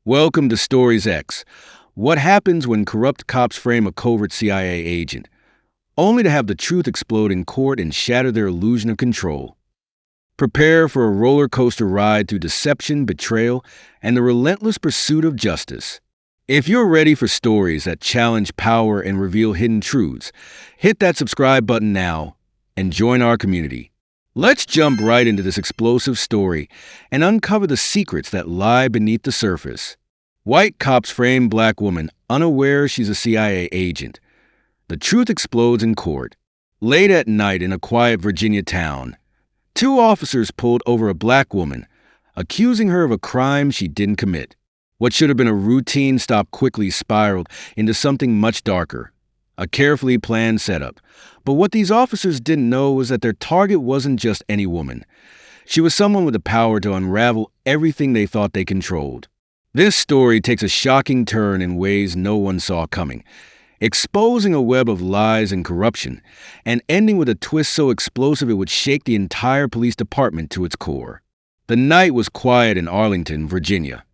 Welcome to StoriesX. What happens when corrupt cops frame a covert CIA agent, only to have the truth explode in court and shatter their illusion of control? Prepare for a roller coaster ride through deception, betrayal, and the relentless pursuit of justice. If you're ready for stories that challenge power and reveal hidden truths, hit that subscribe button now and join our community. Let's jump right into this explosive story and uncover the secrets that lie beneath the surface. White cops frame black woman unaware she's a CIA agent. The truth explodes in court. Late at night in a quiet Virginia town, two officers pulled over a black woman, accusing her of a crime she didn't commit. What should have been a routine stop quickly spiraled into something much darker, a carefully planned setup. But what these officers didn't know was that their target wasn't just any woman. She was someone with the power to unravel everything they thought they controlled. This story takes a shocking turn in ways no one saw coming, exposing a web of lies and corruption, and ending with a twist so explosive it would shake the entire police department to its core. The night was quiet in Arlington, Virginia.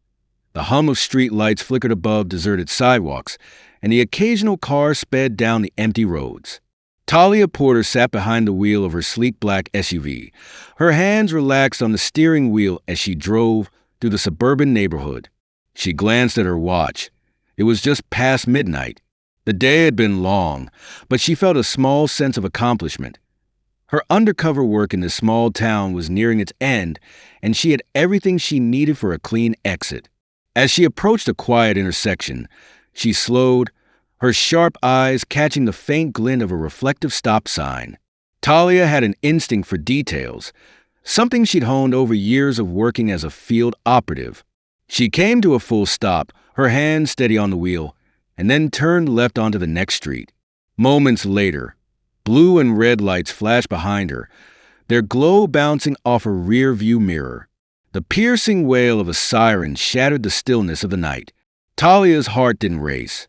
The hum of street lights flickered above deserted sidewalks, and the occasional car sped down the empty roads. Talia Porter sat behind the wheel of her sleek black SUV, her hands relaxed on the steering wheel as she drove through the suburban neighborhood. She glanced at her watch. It was just past midnight. The day had been long, but she felt a small sense of accomplishment. Her undercover work in this small town was nearing its end, and she had everything she needed for a clean exit. As she approached a quiet intersection, she slowed, her sharp eyes catching the faint glint of a reflective stop sign. Talia had an instinct for details, something she'd honed over years of working as a field operative. She came to a full stop, her hand steady on the wheel, and then turned left onto the next street. Moments later, blue and red lights flashed behind her, their glow bouncing off her rear-view mirror. The piercing wail of a siren shattered the stillness of the night. Talia's heart didn't race.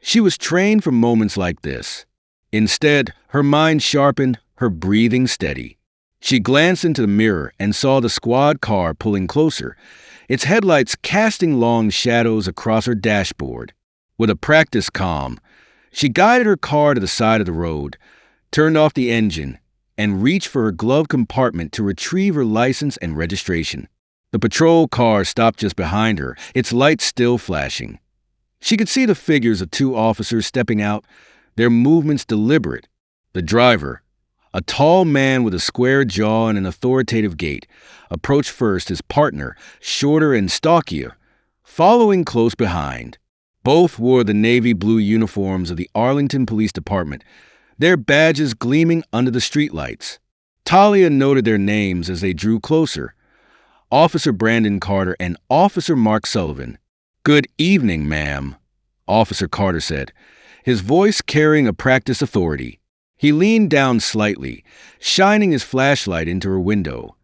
She was trained for moments like this. Instead, her mind sharpened, her breathing steady. She glanced into the mirror and saw the squad car pulling closer, its headlights casting long shadows across her dashboard. With a practiced calm, she guided her car to the side of the road, turned off the engine, and reached for her glove compartment to retrieve her license and registration. The patrol car stopped just behind her, its lights still flashing. She could see the figures of two officers stepping out, their movements deliberate. The driver, a tall man with a square jaw and an authoritative gait, approached first, his partner, shorter and stockier, following close behind. Both wore the navy blue uniforms of the Arlington Police Department, their badges gleaming under the streetlights. Talia noted their names as they drew closer: Officer Brandon Carter and Officer Mark Sullivan. "Good evening, ma'am," Officer Carter said, his voice carrying a practiced authority. He leaned down slightly, shining his flashlight into her window,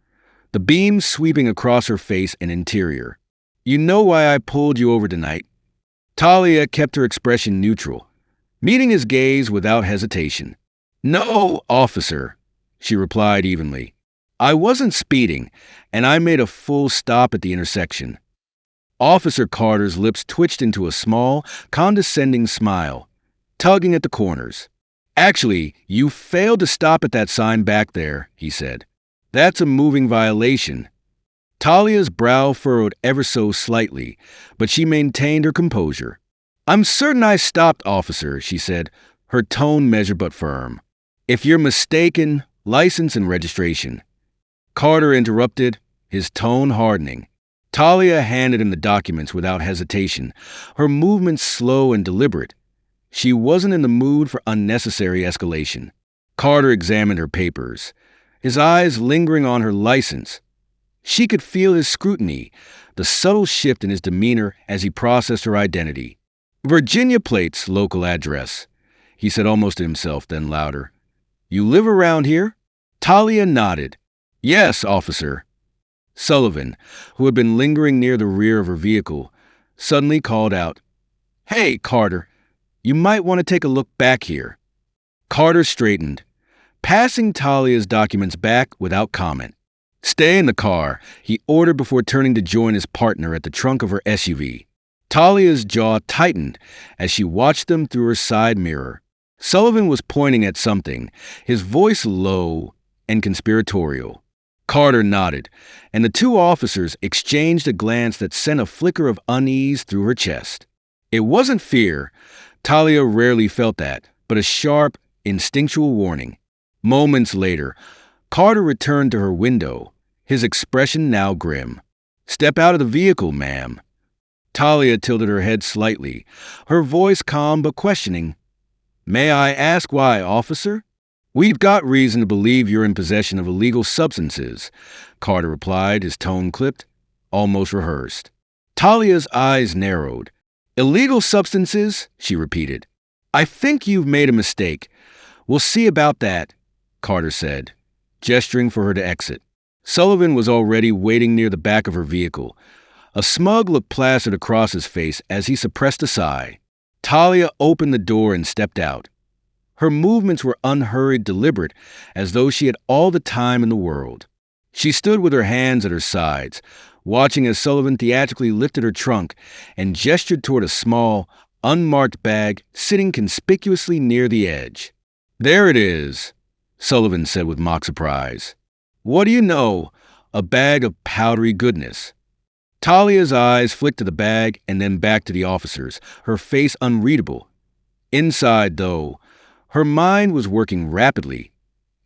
the beam sweeping across her face and interior. "You know why I pulled you over tonight?" Talia kept her expression neutral, meeting his gaze without hesitation. "No, officer," she replied evenly. "I wasn't speeding, and I made a full stop at the intersection." Officer Carter's lips twitched into a small, condescending smile, tugging at the corners. "Actually, you failed to stop at that sign back there," he said. "That's a moving violation." Talia's brow furrowed ever so slightly, but she maintained her composure. "I'm certain I stopped, officer," she said, her tone measured but firm. "If you're mistaken, license and registration." Carter interrupted, his tone hardening. Talia handed him the documents without hesitation, her movements slow and deliberate. She wasn't in the mood for unnecessary escalation. Carter examined her papers, his eyes lingering on her license. She could feel his scrutiny, the subtle shift in his demeanor as he processed her identity. "Virginia plates, local address," he said almost to himself, then louder. "You live around here?" Talia nodded. "Yes, officer." Sullivan, who had been lingering near the rear of her vehicle, suddenly called out, "Hey, Carter, you might want to take a look back here." Carter straightened, passing Talia's documents back without comment. "Stay in the car," he ordered before turning to join his partner at the trunk of her SUV. Talia's jaw tightened as she watched them through her side mirror. Sullivan was pointing at something, his voice low and conspiratorial. Carter nodded, and the two officers exchanged a glance that sent a flicker of unease through her chest. It wasn't fear. Talia rarely felt that, but a sharp, instinctual warning. Moments later, Carter returned to her window, his expression now grim. "Step out of the vehicle, ma'am." Talia tilted her head slightly, her voice calm but questioning. "May I ask why, officer?" "We've got reason to believe you're in possession of illegal substances," Carter replied, his tone clipped, almost rehearsed. Talia's eyes narrowed. "Illegal substances?" she repeated. "I think you've made a mistake. We'll see about that," Carter said, gesturing for her to exit. Sullivan was already waiting near the back of her vehicle. A smug look plastered across his face as he suppressed a sigh. Talia opened the door and stepped out. Her movements were unhurried, deliberate, as though she had all the time in the world. She stood with her hands at her sides, watching as Sullivan theatrically lifted her trunk and gestured toward a small, unmarked bag sitting conspicuously near the edge. "There it is," Sullivan said with mock surprise. "What do you know? A bag of powdery goodness." Talia's eyes flicked to the bag and then back to the officers, her face unreadable. Inside, though, her mind was working rapidly,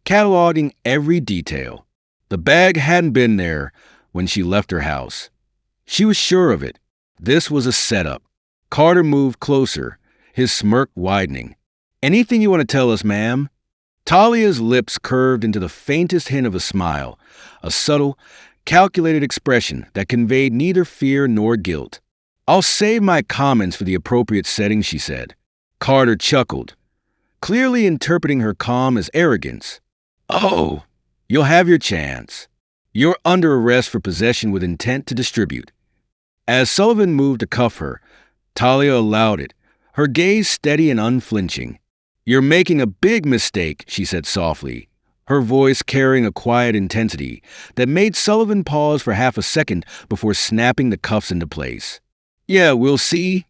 cataloging every detail. The bag hadn't been there when she left her house. She was sure of it. This was a setup. Carter moved closer, his smirk widening. "Anything you want to tell us, ma'am?" Talia's lips curved into the faintest hint of a smile, a subtle, calculated expression that conveyed neither fear nor guilt. "I'll save my comments for the appropriate setting," she said. Carter chuckled, clearly interpreting her calm as arrogance. "Oh, you'll have your chance. You're under arrest for possession with intent to distribute." As Sullivan moved to cuff her, Talia allowed it, her gaze steady and unflinching. "You're making a big mistake," she said softly, her voice carrying a quiet intensity that made Sullivan pause for half a second before snapping the cuffs into place. "Yeah, we'll see,"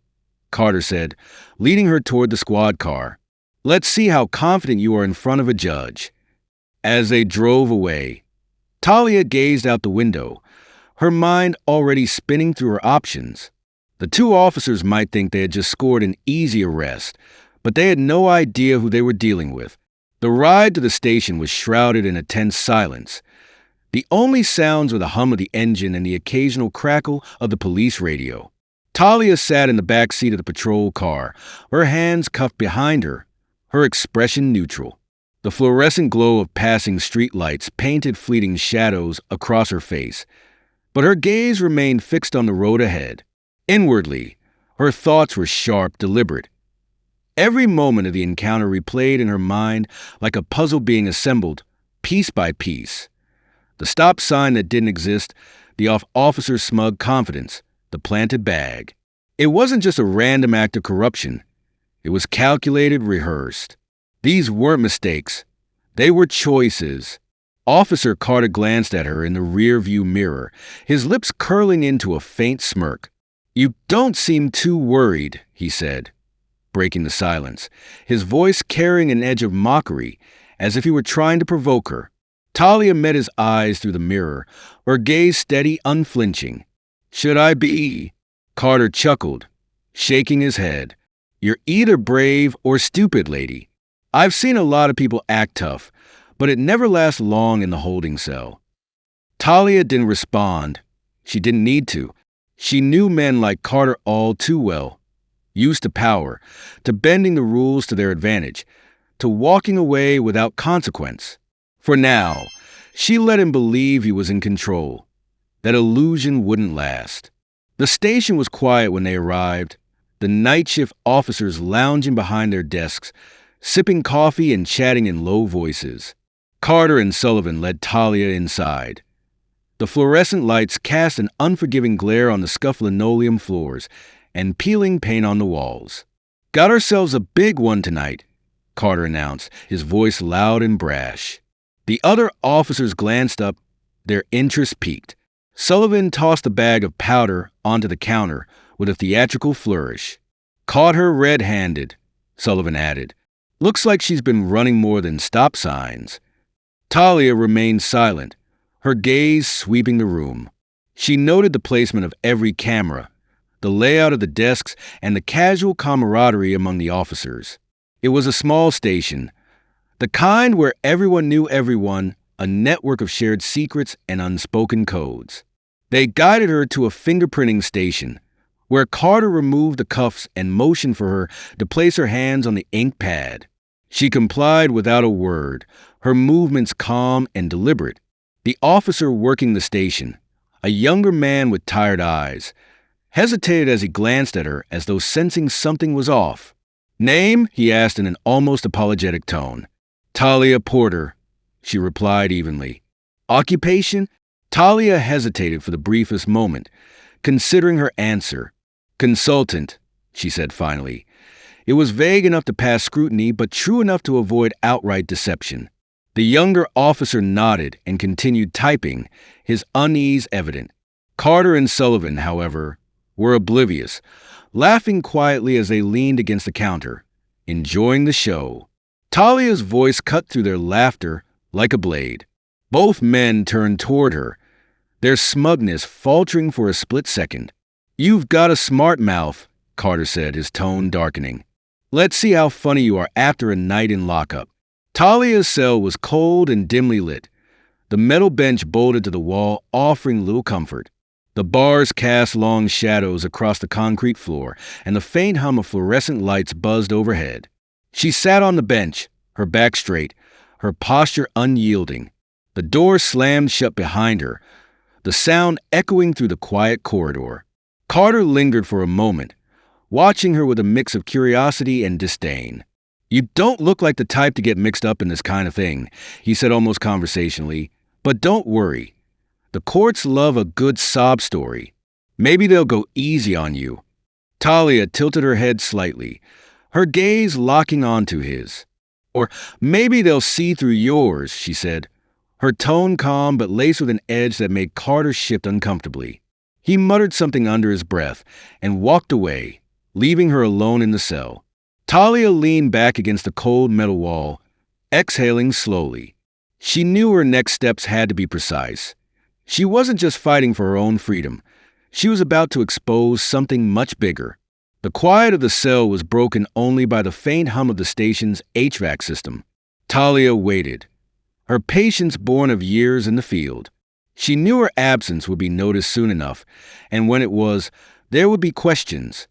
Carter said, leading her toward the squad car. "Let's see how confident you are in front of a judge." As they drove away, Talia gazed out the window, her mind already spinning through her options. The two officers might think they had just scored an easy arrest, but they had no idea who they were dealing with. The ride to the station was shrouded in a tense silence. The only sounds were the hum of the engine and the occasional crackle of the police radio. Talia sat in the back seat of the patrol car, her hands cuffed behind her, her expression neutral. The fluorescent glow of passing streetlights painted fleeting shadows across her face, but her gaze remained fixed on the road ahead. Inwardly, her thoughts were sharp, deliberate. Every moment of the encounter replayed in her mind like a puzzle being assembled, piece by piece. The stop sign that didn't exist, the officer's smug confidence, the planted bag. It wasn't just a random act of corruption. It was calculated, rehearsed. These weren't mistakes. They were choices. Officer Carter glanced at her in the rear-view mirror, his lips curling into a faint smirk. "You don't seem too worried," he said, breaking the silence, his voice carrying an edge of mockery, as if he were trying to provoke her. Talia met his eyes through the mirror, her gaze steady, unflinching. "Should I be?" Carter chuckled, shaking his head. "You're either brave or stupid, lady. I've seen a lot of people act tough, but it never lasts long in the holding cell." Talia didn't respond. She didn't need to. She knew men like Carter all too well, used to power, to bending the rules to their advantage, to walking away without consequence. For now, she let him believe he was in control. That illusion wouldn't last. The station was quiet when they arrived, the night shift officers lounging behind their desks, sipping coffee and chatting in low voices. Carter and Sullivan led Talia inside. The fluorescent lights cast an unforgiving glare on the scuffed linoleum floors and peeling paint on the walls. "Got ourselves a big one tonight," Carter announced, his voice loud and brash. The other officers glanced up, their interest piqued. Sullivan tossed a bag of powder onto the counter, with a theatrical flourish. "Caught her red-handed," Sullivan added. "Looks like she's been running more than stop signs." Talia remained silent, her gaze sweeping the room. She noted the placement of every camera, the layout of the desks, and the casual camaraderie among the officers. It was a small station, the kind where everyone knew everyone, a network of shared secrets and unspoken codes. They guided her to a fingerprinting station, where Carter removed the cuffs and motioned for her to place her hands on the ink pad. She complied without a word, her movements calm and deliberate. The officer working the station, a younger man with tired eyes, hesitated as he glanced at her as though sensing something was off. "Name?" he asked in an almost apologetic tone. "Talia Porter," she replied evenly. "Occupation?" Talia hesitated for the briefest moment, considering her answer. "Consultant," she said finally. It was vague enough to pass scrutiny, but true enough to avoid outright deception. The younger officer nodded and continued typing, his unease evident. Carter and Sullivan, however, were oblivious, laughing quietly as they leaned against the counter, enjoying the show. Talia's voice cut through their laughter like a blade. Both men turned toward her, their smugness faltering for a split second. "You've got a smart mouth," Carter said, his tone darkening. "Let's see how funny you are after a night in lockup." Talia's cell was cold and dimly lit, the metal bench bolted to the wall, offering little comfort. The bars cast long shadows across the concrete floor, and the faint hum of fluorescent lights buzzed overhead. She sat on the bench, her back straight, her posture unyielding. The door slammed shut behind her, the sound echoing through the quiet corridor. Carter lingered for a moment, watching her with a mix of curiosity and disdain. "You don't look like the type to get mixed up in this kind of thing," he said almost conversationally. "But don't worry. The courts love a good sob story. Maybe they'll go easy on you." Talia tilted her head slightly, her gaze locking onto his. "Or maybe they'll see through yours," she said, her tone calm but laced with an edge that made Carter shift uncomfortably. He muttered something under his breath and walked away, leaving her alone in the cell. Talia leaned back against the cold metal wall, exhaling slowly. She knew her next steps had to be precise. She wasn't just fighting for her own freedom. She was about to expose something much bigger. The quiet of the cell was broken only by the faint hum of the station's HVAC system. Talia waited, her patience born of years in the field. She knew her absence would be noticed soon enough, and when it was, there would be questions.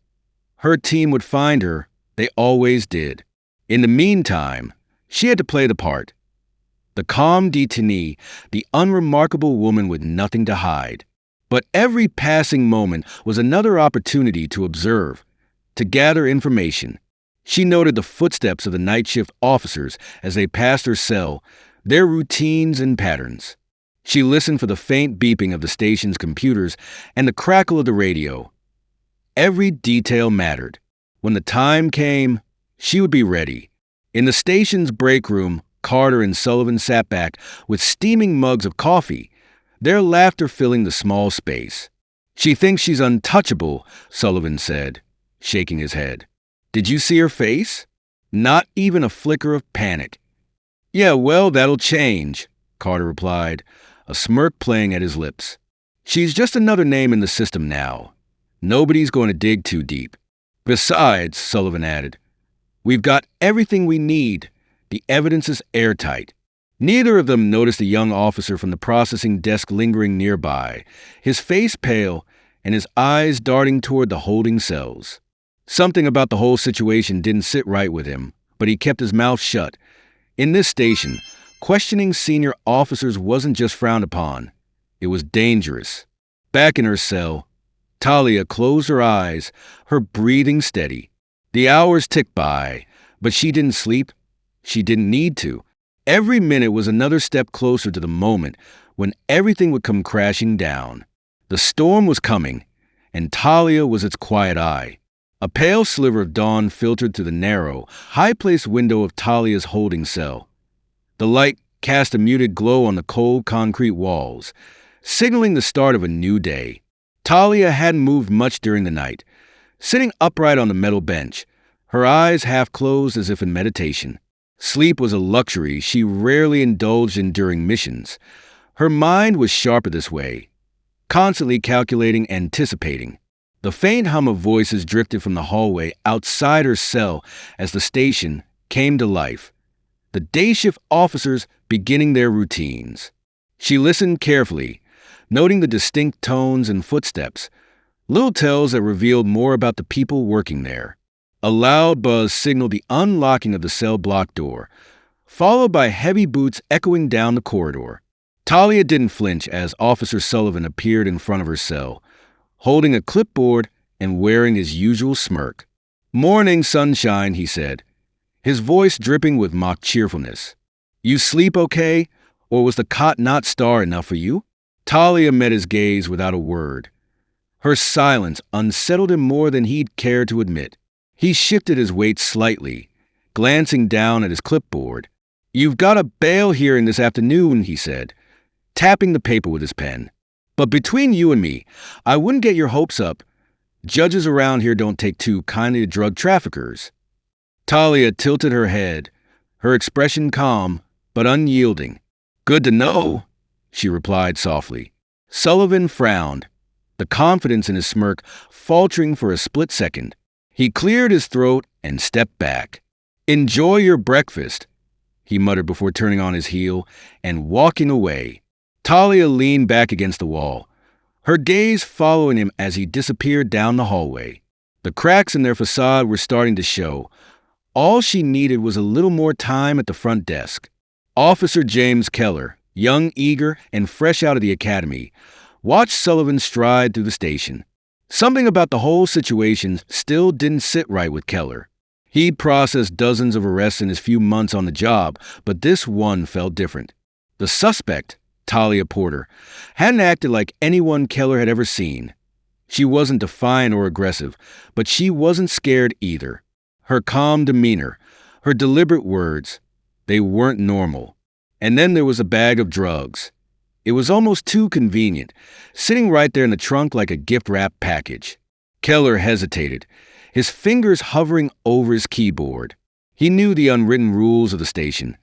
Her team would find her. They always did. In the meantime, she had to play the part. The calm detainee, the unremarkable woman with nothing to hide. But every passing moment was another opportunity to observe, to gather information. She noted the footsteps of the night shift officers as they passed her cell, their routines and patterns. She listened for the faint beeping of the station's computers and the crackle of the radio. Every detail mattered. When the time came, she would be ready. In the station's break room, Carter and Sullivan sat back with steaming mugs of coffee, their laughter filling the small space. "She thinks she's untouchable," Sullivan said, shaking his head. "Did you see her face? Not even a flicker of panic." "Yeah, well, that'll change," Carter replied, a smirk playing at his lips. "She's just another name in the system now. Nobody's going to dig too deep. Besides," Sullivan added, "we've got everything we need. The evidence is airtight." Neither of them noticed the young officer from the processing desk lingering nearby, his face pale and his eyes darting toward the holding cells. Something about the whole situation didn't sit right with him, but he kept his mouth shut. In this station, questioning senior officers wasn't just frowned upon. It was dangerous. Back in her cell, Talia closed her eyes, her breathing steady. The hours ticked by, but she didn't sleep. She didn't need to. Every minute was another step closer to the moment when everything would come crashing down. The storm was coming, and Talia was its quiet eye. A pale sliver of dawn filtered through the narrow, high-placed window of Talia's holding cell. The light cast a muted glow on the cold concrete walls, signaling the start of a new day. Talia hadn't moved much during the night, sitting upright on the metal bench, her eyes half closed as if in meditation. Sleep was a luxury she rarely indulged in during missions. Her mind was sharper this way, constantly calculating, anticipating. The faint hum of voices drifted from the hallway outside her cell as the station came to life. The day shift officers beginning their routines. She listened carefully, noting the distinct tones and footsteps, little tells that revealed more about the people working there. A loud buzz signaled the unlocking of the cell block door, followed by heavy boots echoing down the corridor. Talia didn't flinch as Officer Sullivan appeared in front of her cell, holding a clipboard and wearing his usual smirk. "Morning, sunshine," he said, his voice dripping with mock cheerfulness. "You sleep okay, or was the cot not star enough for you?" Talia met his gaze without a word. Her silence unsettled him more than he'd cared to admit. He shifted his weight slightly, glancing down at his clipboard. "You've got a bail hearing this afternoon," he said, tapping the paper with his pen. "But between you and me, I wouldn't get your hopes up. Judges around here don't take too kindly to drug traffickers." Talia tilted her head, her expression calm but unyielding. "Good to know," she replied softly. Sullivan frowned, the confidence in his smirk faltering for a split second. He cleared his throat and stepped back. "Enjoy your breakfast," he muttered before turning on his heel and walking away. Talia leaned back against the wall, her gaze following him as he disappeared down the hallway. The cracks in their facade were starting to show. All she needed was a little more time at the front desk. Officer James Keller, young, eager, and fresh out of the academy, watched Sullivan stride through the station. Something about the whole situation still didn't sit right with Keller. He'd processed dozens of arrests in his few months on the job, but this one felt different. The suspect, Talia Porter, hadn't acted like anyone Keller had ever seen. She wasn't defiant or aggressive, but she wasn't scared either. Her calm demeanor, her deliberate words, they weren't normal. And then there was a bag of drugs. It was almost too convenient, sitting right there in the trunk like a gift-wrapped package. Keller hesitated, his fingers hovering over his keyboard. He knew the unwritten rules of the station.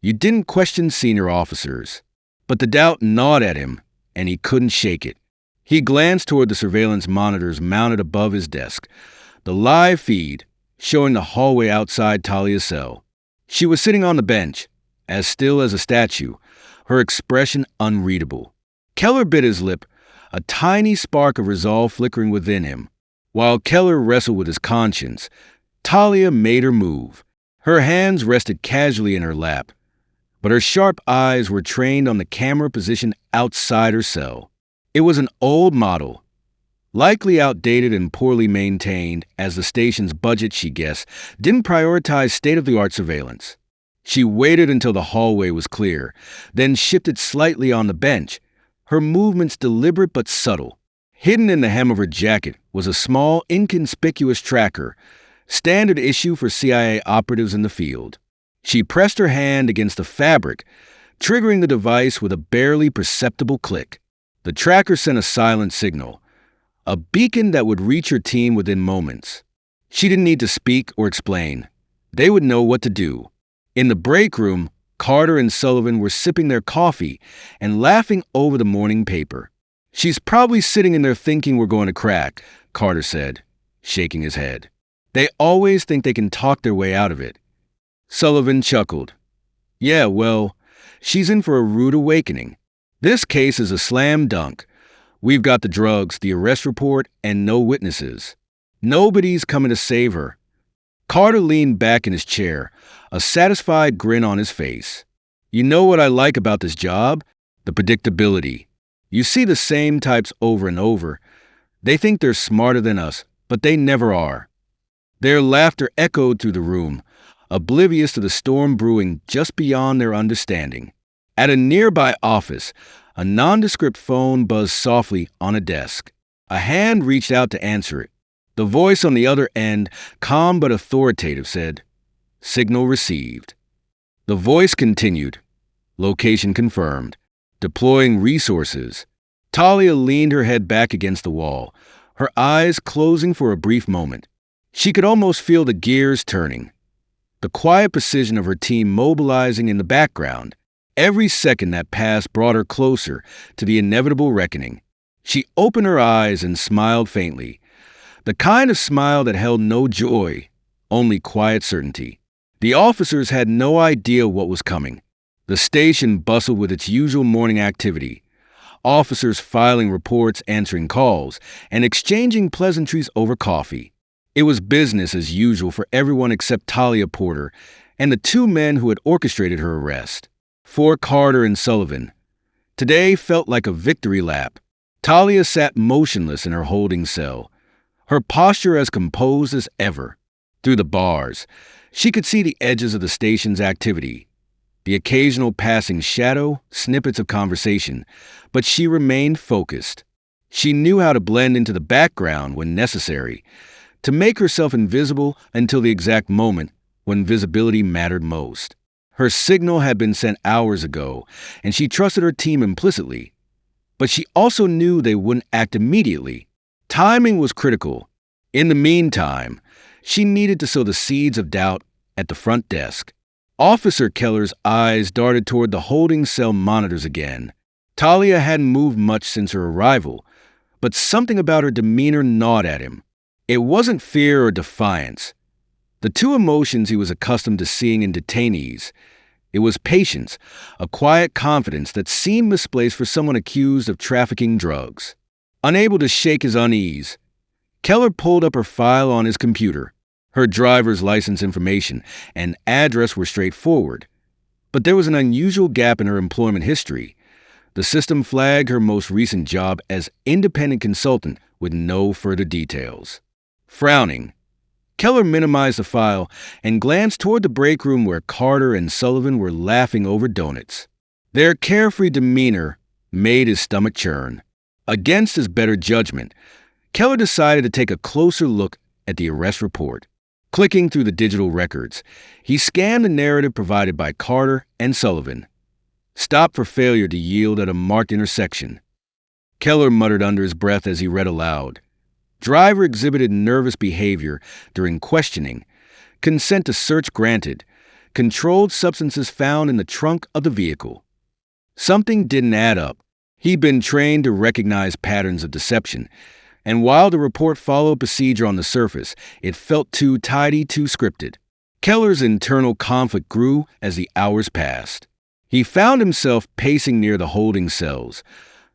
You didn't question senior officers. But the doubt gnawed at him, and he couldn't shake it. He glanced toward the surveillance monitors mounted above his desk, the live feed showing the hallway outside Talia's cell. She was sitting on the bench, as still as a statue, her expression unreadable. Keller bit his lip, a tiny spark of resolve flickering within him. While Keller wrestled with his conscience, Talia made her move. Her hands rested casually in her lap, but her sharp eyes were trained on the camera position outside her cell. It was an old model, likely outdated and poorly maintained, as the station's budget, she guessed, didn't prioritize state-of-the-art surveillance. She waited until the hallway was clear, then shifted slightly on the bench, her movements deliberate but subtle. Hidden in the hem of her jacket was a small, inconspicuous tracker, standard issue for CIA operatives in the field. She pressed her hand against the fabric, triggering the device with a barely perceptible click. The tracker sent a silent signal, a beacon that would reach her team within moments. She didn't need to speak or explain. They would know what to do. In the break room, Carter and Sullivan were sipping their coffee and laughing over the morning paper. "She's probably sitting in there thinking we're going to crack," Carter said, shaking his head. "They always think they can talk their way out of it." Sullivan chuckled. "Yeah, well, she's in for a rude awakening. This case is a slam dunk. We've got the drugs, the arrest report, and no witnesses. Nobody's coming to save her." Carter leaned back in his chair, a satisfied grin on his face. "You know what I like about this job? The predictability. You see the same types over and over. They think they're smarter than us, but they never are." Their laughter echoed through the room, oblivious to the storm brewing just beyond their understanding. At a nearby office, a nondescript phone buzzed softly on a desk. A hand reached out to answer it. The voice on the other end, calm but authoritative, said, "Signal received." The voice continued, "Location confirmed. Deploying resources." Talia leaned her head back against the wall, her eyes closing for a brief moment. She could almost feel the gears turning, the quiet precision of her team mobilizing in the background. Every second that passed brought her closer to the inevitable reckoning. She opened her eyes and smiled faintly, the kind of smile that held no joy, only quiet certainty. The officers had no idea what was coming. The station bustled with its usual morning activity, officers filing reports, answering calls, and exchanging pleasantries over coffee. It was business as usual for everyone except Talia Porter and the two men who had orchestrated her arrest. For Carter and Sullivan, today felt like a victory lap. Talia sat motionless in her holding cell, her posture as composed as ever. Through the bars, she could see the edges of the station's activity, the occasional passing shadow, snippets of conversation, but she remained focused. She knew how to blend into the background when necessary, to make herself invisible until the exact moment when visibility mattered most. Her signal had been sent hours ago, and she trusted her team implicitly. But she also knew they wouldn't act immediately. Timing was critical. In the meantime, she needed to sow the seeds of doubt at the front desk. Officer Keller's eyes darted toward the holding cell monitors again. Talia hadn't moved much since her arrival, but something about her demeanor gnawed at him. It wasn't fear or defiance, the two emotions he was accustomed to seeing in detainees. It was patience, a quiet confidence that seemed misplaced for someone accused of trafficking drugs. Unable to shake his unease, Keller pulled up her file on his computer. Her driver's license information and address were straightforward, but there was an unusual gap in her employment history. The system flagged her most recent job as independent consultant with no further details. Frowning, Keller minimized the file and glanced toward the break room where Carter and Sullivan were laughing over donuts. Their carefree demeanor made his stomach churn. Against his better judgment, Keller decided to take a closer look at the arrest report. Clicking through the digital records, he scanned the narrative provided by Carter and Sullivan, stopped for failure to yield at a marked intersection. Keller muttered under his breath as he read aloud. Driver exhibited nervous behavior during questioning. Consent to search granted. Controlled substances found in the trunk of the vehicle. Something didn't add up. He'd been trained to recognize patterns of deception, and while the report followed procedure on the surface, it felt too tidy, too scripted. Keller's internal conflict grew as the hours passed. He found himself pacing near the holding cells,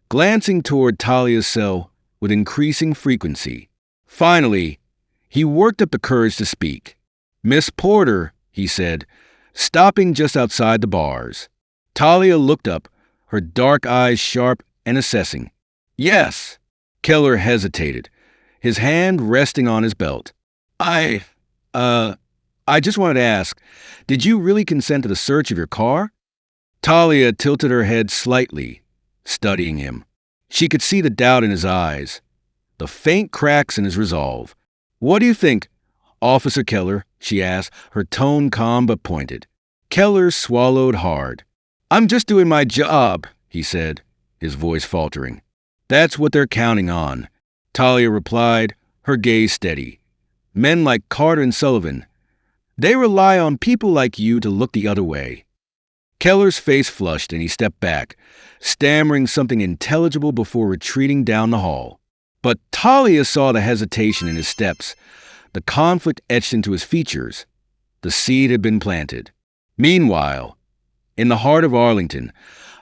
glancing toward Talia's cell with increasing frequency. Finally, he worked up the courage to speak. "Miss Porter," he said, stopping just outside the bars. Talia looked up, her dark eyes sharp and assessing. "Yes." Keller hesitated, his hand resting on his belt. I just wanted to ask, did you really consent to the search of your car?" Talia tilted her head slightly, studying him. She could see the doubt in his eyes, the faint cracks in his resolve. "What do you think, Officer Keller?" she asked, her tone calm but pointed. Keller swallowed hard. "I'm just doing my job," he said, his voice faltering. "That's what they're counting on," Talia replied, her gaze steady. "Men like Carter and Sullivan, they rely on people like you to look the other way." Keller's face flushed and he stepped back, stammering something intelligible before retreating down the hall. But Talia saw the hesitation in his steps, the conflict etched into his features. The seed had been planted. Meanwhile, in the heart of Arlington,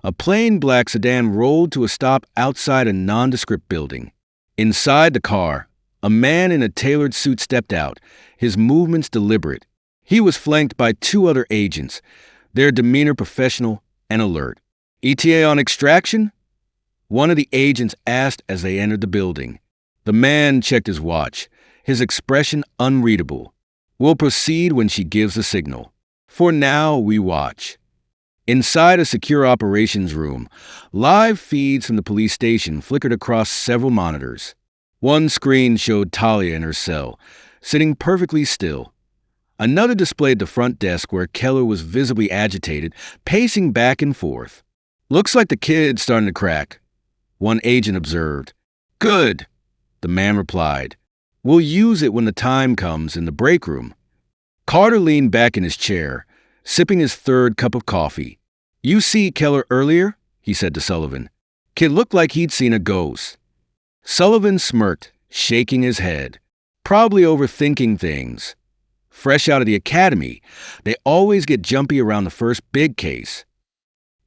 a plain black sedan rolled to a stop outside a nondescript building. Inside the car, a man in a tailored suit stepped out, his movements deliberate. He was flanked by two other agents, their demeanor professional and alert. "ETA on extraction?" one of the agents asked as they entered the building. The man checked his watch, his expression unreadable. "We'll proceed when she gives the signal. For now, we watch." Inside a secure operations room, live feeds from the police station flickered across several monitors. One screen showed Talia in her cell, sitting perfectly still. Another displayed the front desk where Keller was visibly agitated, pacing back and forth. "Looks like the kid's starting to crack," one agent observed. "Good. the man replied. We'll use it when the time comes in the break room. Carter leaned back in his chair, sipping his third cup of coffee. You see Keller earlier? He said to Sullivan. Kid looked like he'd seen a ghost. Sullivan smirked, shaking his head. Probably overthinking things. Fresh out of the academy, they always get jumpy around the first big case.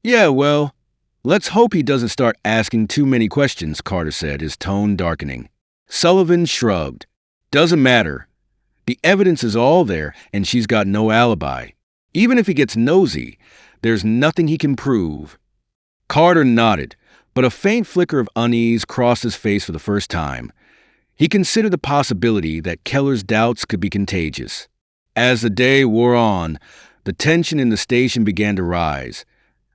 Yeah, well, let's hope he doesn't start asking too many questions, Carter said, his tone darkening. Sullivan shrugged. Doesn't matter. The evidence is all there, and she's got no alibi. Even if he gets nosy, there's nothing he can prove. Carter nodded, but a faint flicker of unease crossed his face for the first time. He considered the possibility that Keller's doubts could be contagious. As the day wore on, the tension in the station began to rise,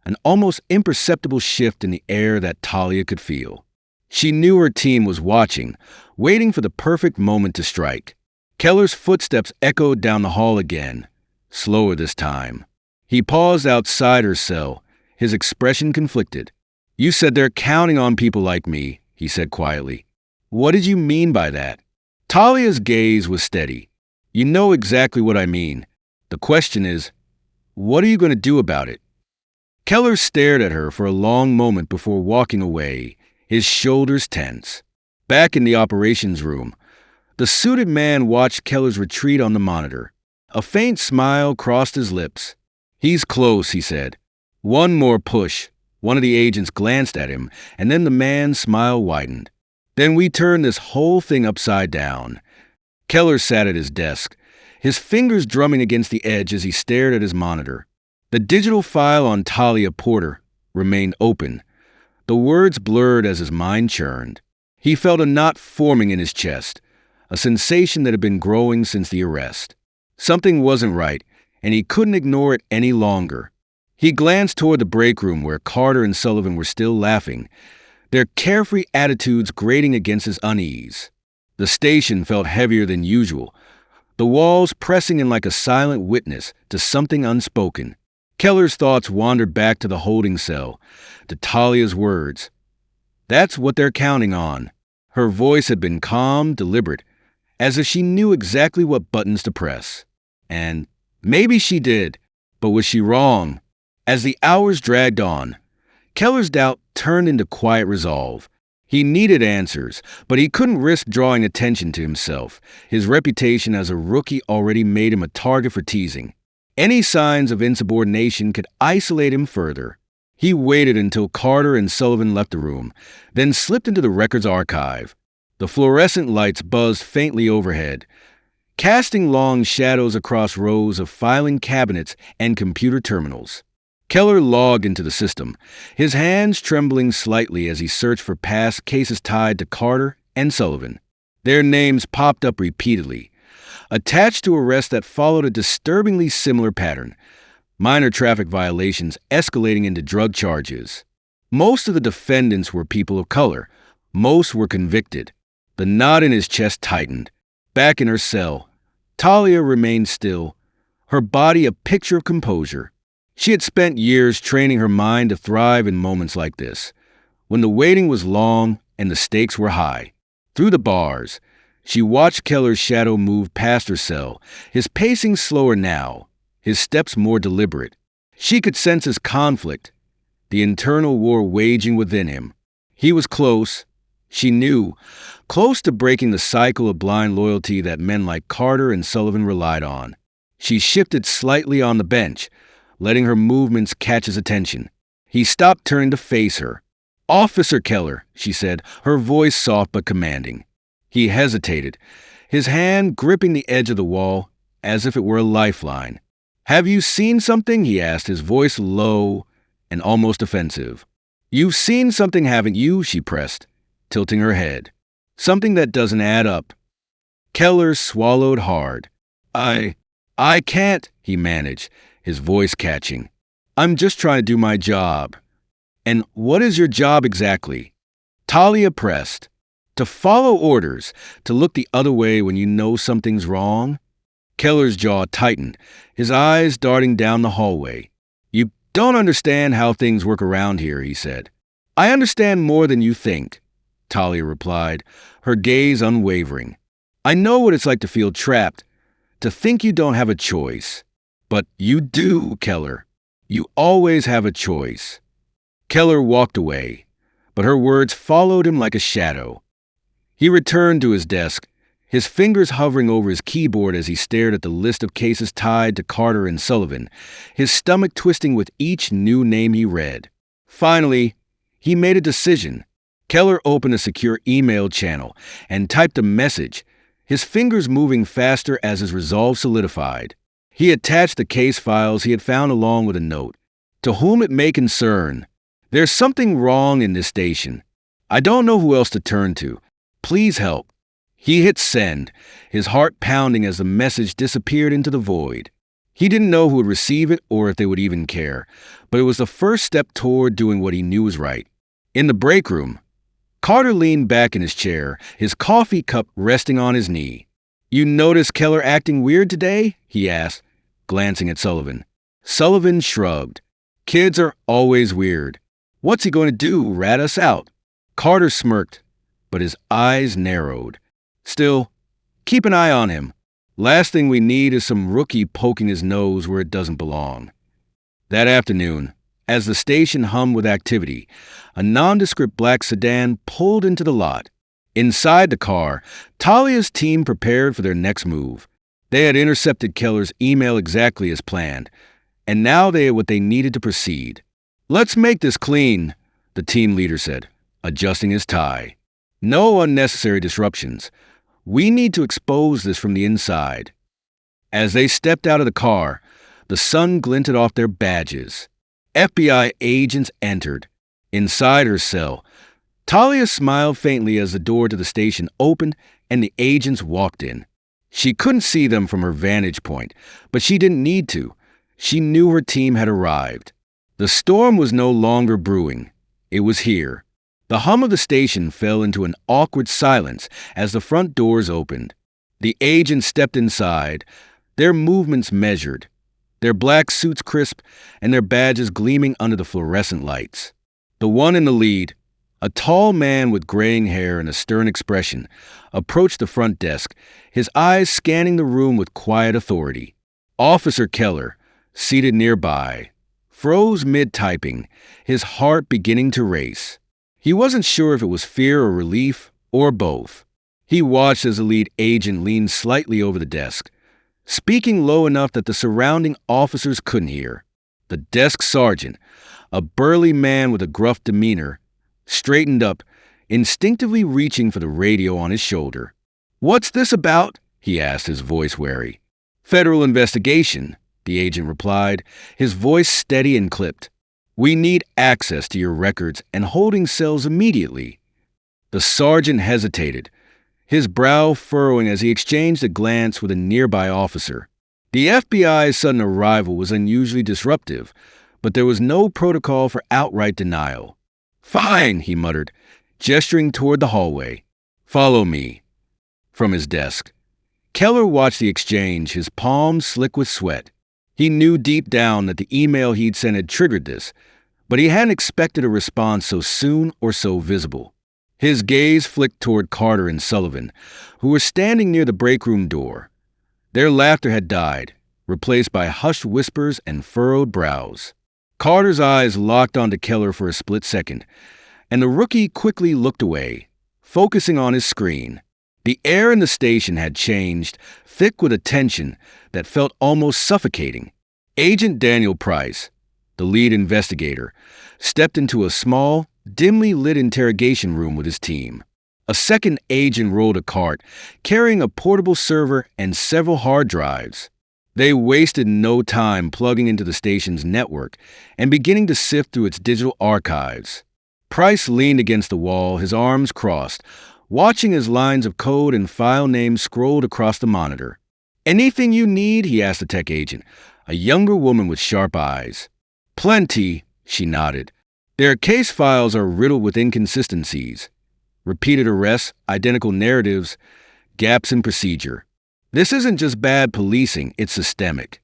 an almost imperceptible shift in the air that Talia could feel. She knew her team was watching, waiting for the perfect moment to strike. Keller's footsteps echoed down the hall again, slower this time. He paused outside her cell, his expression conflicted. You said they're counting on people like me, he said quietly. What did you mean by that? Talia's gaze was steady. You know exactly what I mean. The question is, what are you going to do about it? Keller stared at her for a long moment before walking away, his shoulders tense. Back in the operations room, the suited man watched Keller's retreat on the monitor. A faint smile crossed his lips. He's close, he said. One more push. One of the agents glanced at him, and then the man's smile widened. Then we turn this whole thing upside down. Keller sat at his desk, his fingers drumming against the edge as he stared at his monitor. The digital file on Talia Porter remained open. The words blurred as his mind churned. He felt a knot forming in his chest, a sensation that had been growing since the arrest. Something wasn't right, and he couldn't ignore it any longer. He glanced toward the break room where Carter and Sullivan were still laughing, their carefree attitudes grating against his unease. The station felt heavier than usual, the walls pressing in like a silent witness to something unspoken. Keller's thoughts wandered back to the holding cell, to Talia's words. That's what they're counting on. Her voice had been calm, deliberate, as if she knew exactly what buttons to press. And maybe she did, but was she wrong? As the hours dragged on, Keller's doubt turned into quiet resolve. He needed answers, but he couldn't risk drawing attention to himself. His reputation as a rookie already made him a target for teasing. Any signs of insubordination could isolate him further. He waited until Carter and Sullivan left the room, then slipped into the records archive. The fluorescent lights buzzed faintly overhead, casting long shadows across rows of filing cabinets and computer terminals. Keller logged into the system, his hands trembling slightly as he searched for past cases tied to Carter and Sullivan. Their names popped up repeatedly, attached to arrests that followed a disturbingly similar pattern, minor traffic violations escalating into drug charges. Most of the defendants were people of color. Most were convicted. The knot in his chest tightened. Back in her cell, Talia remained still, her body a picture of composure. She had spent years training her mind to thrive in moments like this, when the waiting was long and the stakes were high. Through the bars, she watched Keller's shadow move past her cell, his pacing slower now, his steps more deliberate. She could sense his conflict, the internal war waging within him. He was close, she knew, close to breaking the cycle of blind loyalty that men like Carter and Sullivan relied on. She shifted slightly on the bench, letting her movements catch his attention. He stopped, turning to face her. "Officer Keller," she said, her voice soft but commanding. He hesitated, his hand gripping the edge of the wall as if it were a lifeline. "Have you seen something?" he asked, his voice low and almost offensive. "You've seen something, haven't you?" she pressed, tilting her head. "Something that doesn't add up." Keller swallowed hard. I can't," he managed, his voice catching. "I'm just trying to do my job." "And what is your job exactly?" Talia pressed. "To follow orders, to look the other way when you know something's wrong." Keller's jaw tightened, his eyes darting down the hallway. "You don't understand how things work around here," he said. "I understand more than you think," Talia replied, her gaze unwavering. "I know what it's like to feel trapped, to think you don't have a choice. But you do, Keller. You always have a choice." Keller walked away, but her words followed him like a shadow. He returned to his desk, his fingers hovering over his keyboard as he stared at the list of cases tied to Carter and Sullivan, his stomach twisting with each new name he read. Finally, he made a decision. Keller opened a secure email channel and typed a message, his fingers moving faster as his resolve solidified. He attached the case files he had found along with a note. "To whom it may concern, there's something wrong in this station. I don't know who else to turn to. Please help." He hit send, his heart pounding as the message disappeared into the void. He didn't know who would receive it or if they would even care, but it was the first step toward doing what he knew was right. In the break room, Carter leaned back in his chair, his coffee cup resting on his knee. "You notice Keller acting weird today?" he asked, glancing at Sullivan. Sullivan shrugged. "Kids are always weird. What's he going to do, rat us out?" Carter smirked, but his eyes narrowed. "Still, keep an eye on him. Last thing we need is some rookie poking his nose where it doesn't belong." That afternoon, as the station hummed with activity, a nondescript black sedan pulled into the lot. Inside the car, Talia's team prepared for their next move. They had intercepted Keller's email exactly as planned, and now they had what they needed to proceed. "Let's make this clean," the team leader said, adjusting his tie. "No unnecessary disruptions. We need to expose this from the inside." As they stepped out of the car, the sun glinted off their badges. FBI agents entered. Inside her cell, Talia smiled faintly as the door to the station opened and the agents walked in. She couldn't see them from her vantage point, but she didn't need to. She knew her team had arrived. The storm was no longer brewing. It was here. The hum of the station fell into an awkward silence as the front doors opened. The agents stepped inside, their movements measured, their black suits crisp and their badges gleaming under the fluorescent lights. The one in the lead, a tall man with graying hair and a stern expression, approached the front desk, his eyes scanning the room with quiet authority. Officer Keller, seated nearby, froze mid-typing, his heart beginning to race. He wasn't sure if it was fear or relief, or both. He watched as the lead agent leaned slightly over the desk, speaking low enough that the surrounding officers couldn't hear. The desk sergeant, a burly man with a gruff demeanor, straightened up, instinctively reaching for the radio on his shoulder. "What's this about?" he asked, his voice wary. "Federal investigation," the agent replied, his voice steady and clipped. "We need access to your records and holding cells immediately." The sergeant hesitated, his brow furrowing as he exchanged a glance with a nearby officer. The FBI's sudden arrival was unusually disruptive, but there was no protocol for outright denial. "Fine," he muttered, gesturing toward the hallway. "Follow me." From his desk, Keller watched the exchange, his palms slick with sweat. He knew deep down that the email he'd sent had triggered this, but he hadn't expected a response so soon or so visible. His gaze flicked toward Carter and Sullivan, who were standing near the break room door. Their laughter had died, replaced by hushed whispers and furrowed brows. Carter's eyes locked onto Keller for a split second, and the rookie quickly looked away, focusing on his screen. The air in the station had changed, thick with a tension that felt almost suffocating. Agent Daniel Price, the lead investigator, stepped into a small, dimly lit interrogation room with his team. A second agent rolled a cart, carrying a portable server and several hard drives. They wasted no time plugging into the station's network and beginning to sift through its digital archives. Price leaned against the wall, his arms crossed, watching as lines of code and file names scrolled across the monitor. "Anything you need?" he asked the tech agent, a younger woman with sharp eyes. "Plenty," she nodded. "Their case files are riddled with inconsistencies. Repeated arrests, identical narratives, gaps in procedure. This isn't just bad policing, it's systemic."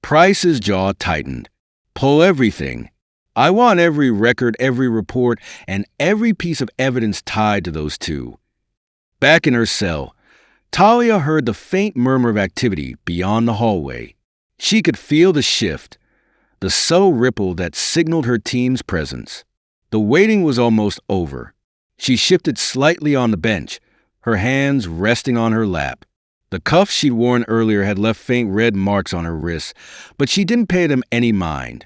Price's jaw tightened. "Pull everything. I want every record, every report, and every piece of evidence tied to those two." Back in her cell, Talia heard the faint murmur of activity beyond the hallway. She could feel the shift, the subtle ripple that signaled her team's presence. The waiting was almost over. She shifted slightly on the bench, her hands resting on her lap. The cuffs she'd worn earlier had left faint red marks on her wrists, but she didn't pay them any mind.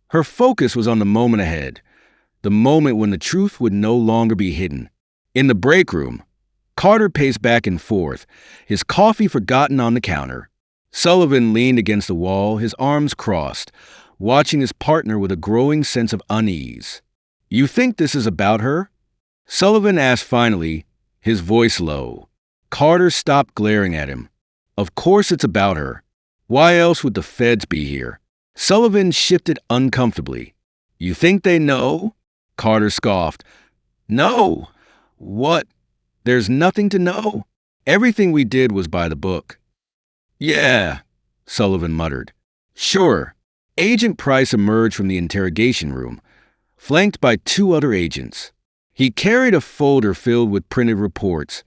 Her focus was on the moment ahead, the moment when the truth would no longer be hidden. In the break room, Carter paced back and forth, his coffee forgotten on the counter. Sullivan leaned against the wall, his arms crossed, watching his partner with a growing sense of unease. "You think this is about her?" Sullivan asked finally, his voice low. Carter stopped glaring at him. "Of course it's about her. Why else would the feds be here?" Sullivan shifted uncomfortably. "You think they know?" Carter scoffed. "No. What? There's nothing to know. Everything we did was by the book." "Yeah," Sullivan muttered. "Sure." Agent Price emerged from the interrogation room, flanked by two other agents. He carried a folder filled with printed reports,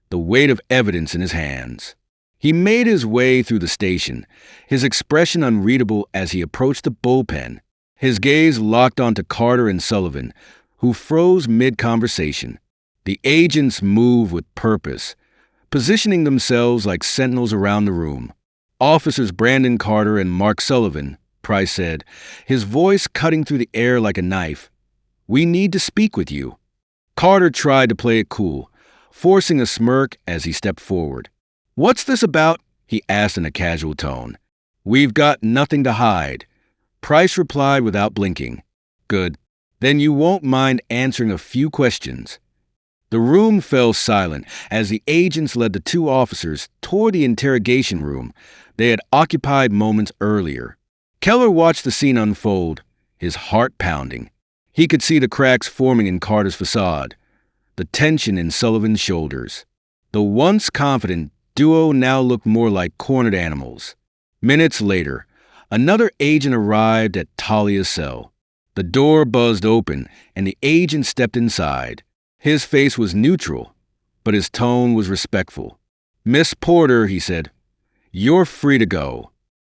the weight of evidence in his hands. He made his way through the station, his expression unreadable as he approached the bullpen. His gaze locked onto Carter and Sullivan, who froze mid-conversation. The agents moved with purpose, positioning themselves like sentinels around the room. "Officers Brandon Carter and Mark Sullivan," Price said, his voice cutting through the air like a knife. "We need to speak with you." Carter tried to play it cool, forcing a smirk as he stepped forward. "What's this about?" he asked in a casual tone. "We've got nothing to hide," Price replied without blinking. "Good. Then you won't mind answering a few questions." The room fell silent as the agents led the two officers toward the interrogation room they had occupied moments earlier. Keller watched the scene unfold, his heart pounding. He could see the cracks forming in Carter's facade, the tension in Sullivan's shoulders. The once confident duo now looked more like cornered animals. Minutes later, another agent arrived at Talia's cell. The door buzzed open, and the agent stepped inside. His face was neutral, but his tone was respectful. "Miss Porter," he said, "you're free to go."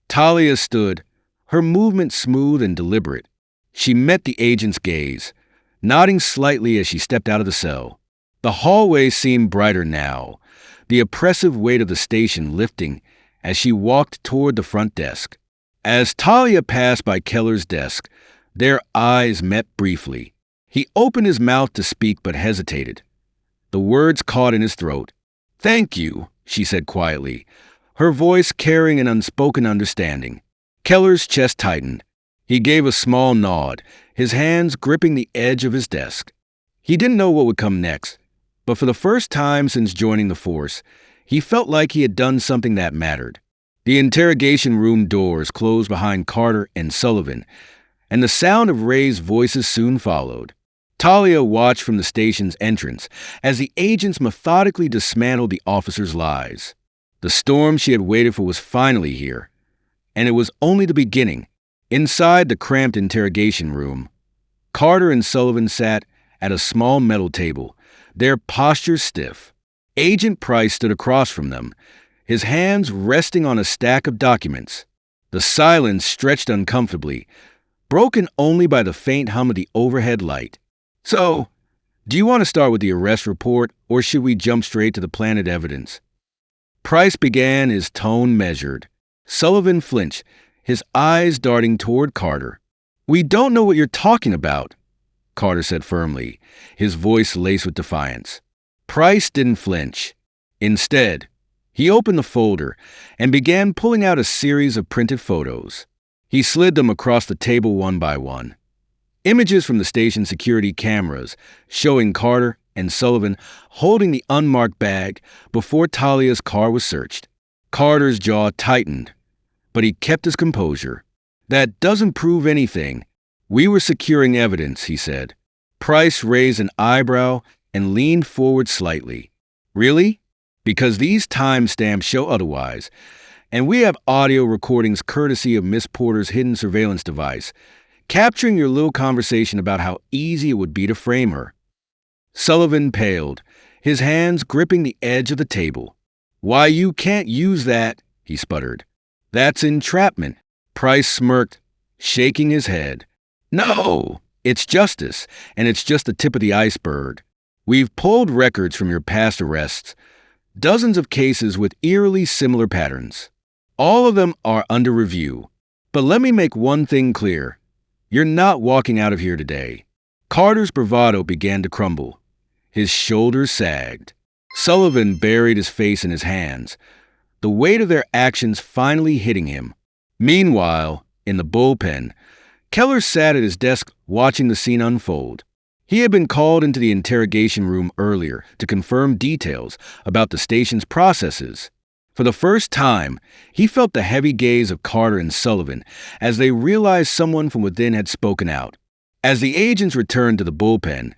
Talia stood, her movement smooth and deliberate. She met the agent's gaze, nodding slightly as she stepped out of the cell. The hallway seemed brighter now, the oppressive weight of the station lifting as she walked toward the front desk. As Talia passed by Keller's desk, their eyes met briefly. He opened his mouth to speak but hesitated. The words caught in his throat. "Thank you," she said quietly, her voice carrying an unspoken understanding. Keller's chest tightened. He gave a small nod, his hands gripping the edge of his desk. He didn't know what would come next, but for the first time since joining the force, he felt like he had done something that mattered. The interrogation room doors closed behind Carter and Sullivan, and the sound of raised voices soon followed. Talia watched from the station's entrance as the agents methodically dismantled the officers' lies. The storm she had waited for was finally here, and it was only the beginning. Inside the cramped interrogation room, Carter and Sullivan sat at a small metal table, their postures stiff. Agent Price stood across from them, his hands resting on a stack of documents. The silence stretched uncomfortably, broken only by the faint hum of the overhead light. "So, do you want to start with the arrest report, or should we jump straight to the planted evidence?" Price began, his tone measured. Sullivan flinched, his eyes darting toward Carter. "We don't know what you're talking about," Carter said firmly, his voice laced with defiance. Price didn't flinch. Instead, he opened the folder and began pulling out a series of printed photos. He slid them across the table one by one. Images from the station security cameras showing Carter and Sullivan holding the unmarked bag before Talia's car was searched. Carter's jaw tightened, but he kept his composure. "That doesn't prove anything. We were securing evidence," he said. Price raised an eyebrow and leaned forward slightly. "Really? Because these timestamps show otherwise, and we have audio recordings courtesy of Miss Porter's hidden surveillance device, capturing your little conversation about how easy it would be to frame her." Sullivan paled, his hands gripping the edge of the table. "Why, you can't use that," he sputtered. "That's entrapment." Price smirked, shaking his head. "No, it's justice, and it's just the tip of the iceberg. We've pulled records from your past arrests, dozens of cases with eerily similar patterns. All of them are under review. But let me make one thing clear. You're not walking out of here today." Carter's bravado began to crumble. His shoulders sagged. Sullivan buried his face in his hands, the weight of their actions finally hitting him. Meanwhile, in the bullpen, Keller sat at his desk watching the scene unfold. He had been called into the interrogation room earlier to confirm details about the station's processes. For the first time, he felt the heavy gaze of Carter and Sullivan as they realized someone from within had spoken out. As the agents returned to the bullpen,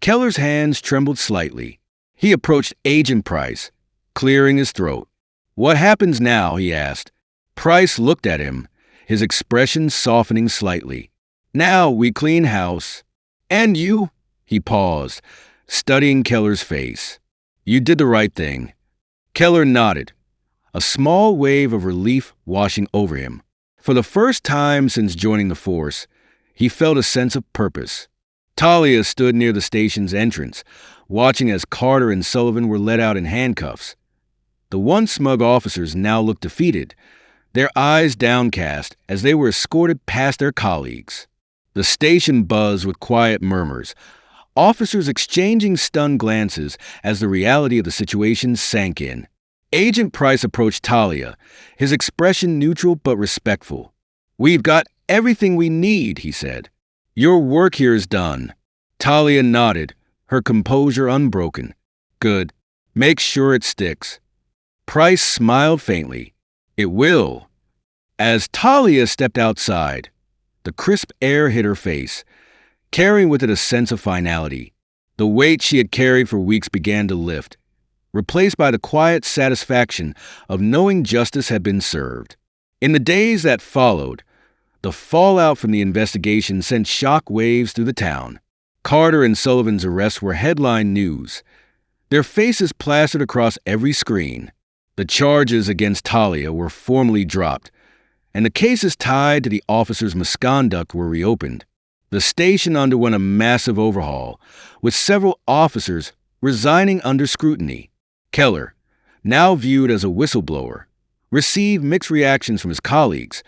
Keller's hands trembled slightly. He approached Agent Price, clearing his throat. "What happens now?" he asked. Price looked at him, his expression softening slightly. "Now we clean house. And you?" He paused, studying Keller's face. "You did the right thing." Keller nodded, a small wave of relief washing over him. For the first time since joining the force, he felt a sense of purpose. Talia stood near the station's entrance, watching as Carter and Sullivan were let out in handcuffs. The once smug officers now looked defeated, their eyes downcast as they were escorted past their colleagues. The station buzzed with quiet murmurs, officers exchanging stunned glances as the reality of the situation sank in. Agent Price approached Talia, his expression neutral but respectful. "We've got everything we need," he said. "Your work here is done." Talia nodded, her composure unbroken. "Good. Make sure it sticks." Price smiled faintly. "It will." As Talia stepped outside, the crisp air hit her face, carrying with it a sense of finality. The weight she had carried for weeks began to lift, replaced by the quiet satisfaction of knowing justice had been served. In the days that followed, the fallout from the investigation sent shock waves through the town. Carter and Sullivan's arrests were headline news, their faces plastered across every screen. The charges against Talia were formally dropped, and the cases tied to the officers' misconduct were reopened. The station underwent a massive overhaul, with several officers resigning under scrutiny. Keller, now viewed as a whistleblower, received mixed reactions from his colleagues,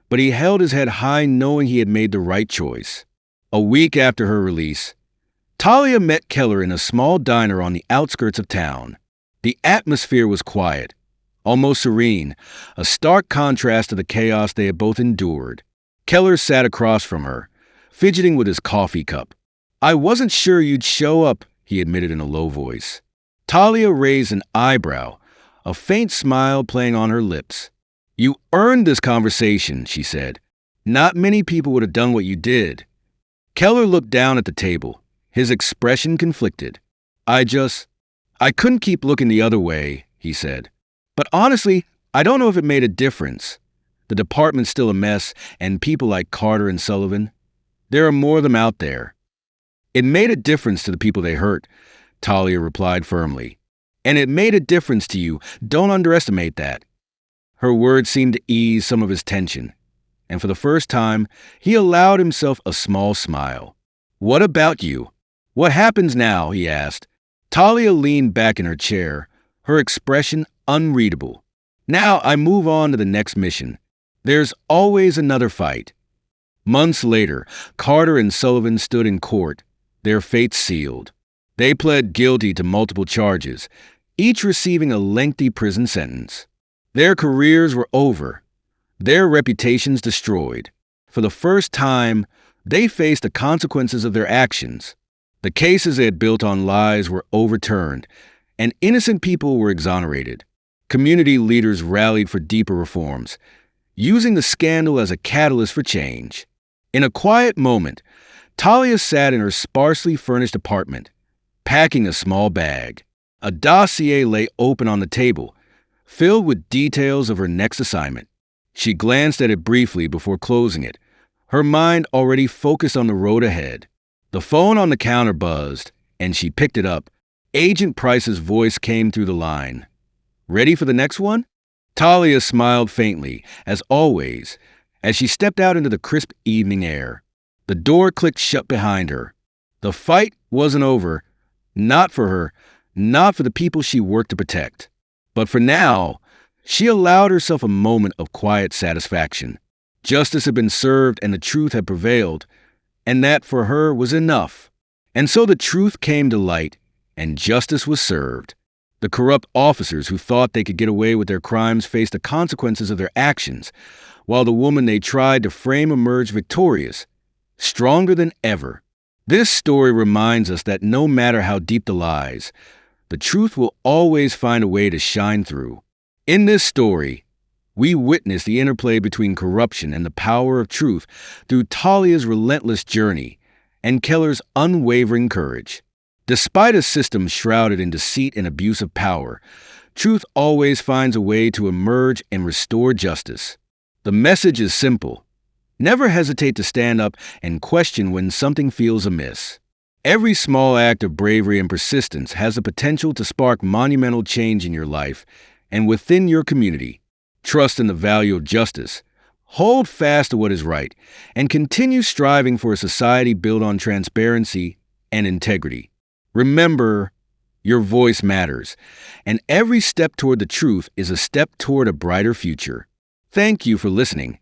but he held his head high knowing he had made the right choice. A week after her release, Talia met Keller in a small diner on the outskirts of town. The atmosphere was quiet, almost serene, a stark contrast to the chaos they had both endured. Keller sat across from her, fidgeting with his coffee cup. "I wasn't sure you'd show up," he admitted in a low voice. Talia raised an eyebrow, a faint smile playing on her lips. "You earned this conversation," she said. "Not many people would have done what you did." Keller looked down at the table, his expression conflicted. I couldn't keep looking the other way," he said. "But honestly, I don't know if it made a difference. The department's still a mess, and people like Carter and Sullivan, there are more of them out there." "It made a difference to the people they hurt," Talia replied firmly. "And it made a difference to you. Don't underestimate that." Her words seemed to ease some of his tension, and for the first time, he allowed himself a small smile. "What about you? What happens now?" he asked. Talia leaned back in her chair, her expression unreadable. "Now I move on to the next mission. There's always another fight." Months later, Carter and Sullivan stood in court, their fates sealed. They pled guilty to multiple charges, each receiving a lengthy prison sentence. Their careers were over, their reputations destroyed. For the first time, they faced the consequences of their actions. The cases they had built on lies were overturned, and innocent people were exonerated. Community leaders rallied for deeper reforms, using the scandal as a catalyst for change. In a quiet moment, Talia sat in her sparsely furnished apartment, packing a small bag. A dossier lay open on the table, filled with details of her next assignment. She glanced at it briefly before closing it, her mind already focused on the road ahead. The phone on the counter buzzed, and she picked it up, Agent Price's voice came through the line. Ready for the next one? Talia smiled faintly, as always, as she stepped out into the crisp evening air. The door clicked shut behind her. The fight wasn't over. Not for her, not for the people she worked to protect. But for now, she allowed herself a moment of quiet satisfaction. Justice had been served and the truth had prevailed, and that for her was enough. And so the truth came to light, and justice was served. The corrupt officers who thought they could get away with their crimes faced the consequences of their actions, while the woman they tried to frame emerged victorious, stronger than ever. This story reminds us that no matter how deep the lies, the truth will always find a way to shine through. In this story, we witness the interplay between corruption and the power of truth through Talia's relentless journey and Keller's unwavering courage. Despite a system shrouded in deceit and abuse of power, truth always finds a way to emerge and restore justice. The message is simple. Never hesitate to stand up and question when something feels amiss. Every small act of bravery and persistence has the potential to spark monumental change in your life and within your community. Trust in the value of justice. Hold fast to what is right, and continue striving for a society built on transparency and integrity. Remember, your voice matters, and every step toward the truth is a step toward a brighter future. Thank you for listening,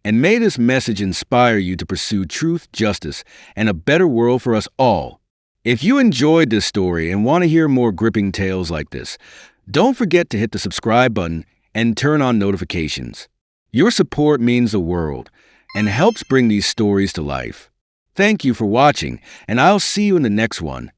and may this message inspire you to pursue truth, justice, and a better world for us all. If you enjoyed this story and want to hear more gripping tales like this, don't forget to hit the subscribe button and turn on notifications. Your support means the world and helps bring these stories to life. Thank you for watching, and I'll see you in the next one.